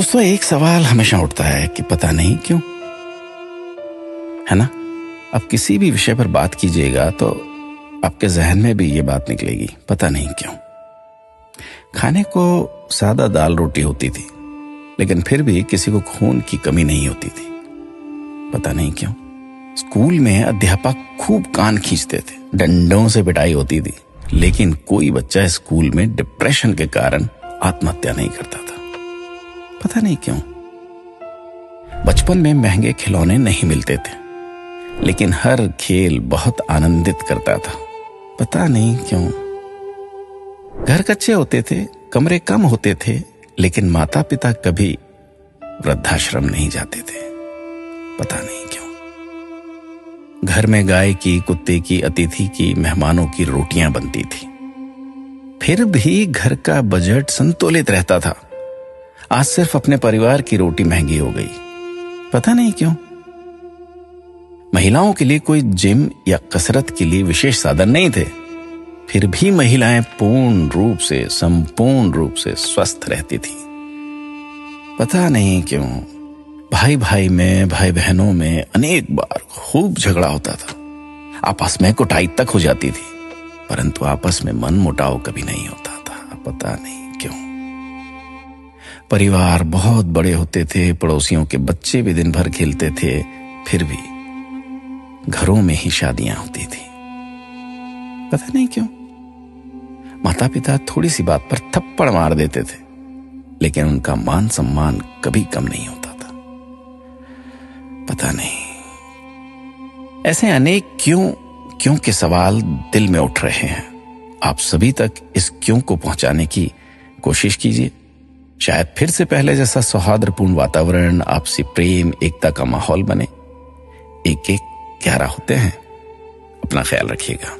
दोस्तों, एक सवाल हमेशा उठता है कि पता नहीं क्यों, है ना। अब किसी भी विषय पर बात कीजिएगा तो आपके जहन में भी ये बात निकलेगी, पता नहीं क्यों। खाने को सादा दाल रोटी होती थी, लेकिन फिर भी किसी को खून की कमी नहीं होती थी, पता नहीं क्यों। स्कूल में अध्यापक खूब कान खींचते थे, डंडों से पिटाई होती थी, लेकिन कोई बच्चा स्कूल में डिप्रेशन के कारण आत्महत्या नहीं करता था, पता नहीं क्यों। बचपन में महंगे खिलौने नहीं मिलते थे, लेकिन हर खेल बहुत आनंदित करता था, पता नहीं क्यों। घर कच्चे होते थे, कमरे कम होते थे, लेकिन माता पिता कभी वृद्धाश्रम नहीं जाते थे, पता नहीं क्यों। घर में गाय की, कुत्ते की, अतिथि की, मेहमानों की रोटियां बनती थी, फिर भी घर का बजट संतुलित रहता था। आज सिर्फ अपने परिवार की रोटी महंगी हो गई, पता नहीं क्यों। महिलाओं के लिए कोई जिम या कसरत के लिए विशेष साधन नहीं थे, फिर भी महिलाएं पूर्ण रूप से, संपूर्ण रूप से स्वस्थ रहती थी, पता नहीं क्यों। भाई भाई में, भाई बहनों में अनेक बार खूब झगड़ा होता था, आपस में कुटाई तक हो जाती थी, परंतु आपस में मन मुटाव कभी नहीं होता था, पता नहीं क्यों। परिवार बहुत बड़े होते थे, पड़ोसियों के बच्चे भी दिन भर खेलते थे, फिर भी घरों में ही शादियां होती थी, पता नहीं क्यों। माता पिता थोड़ी सी बात पर थप्पड़ मार देते थे, लेकिन उनका मान सम्मान कभी कम नहीं होता था, पता नहीं। ऐसे अनेक क्यों के सवाल दिल में उठ रहे हैं। आप सभी तक इस क्यों को पहुंचाने की कोशिश कीजिए। शायद फिर से पहले जैसा सौहार्दपूर्ण वातावरण, आपसी प्रेम, एकता का माहौल बने। एक एक 11 होते हैं। अपना ख्याल रखिएगा।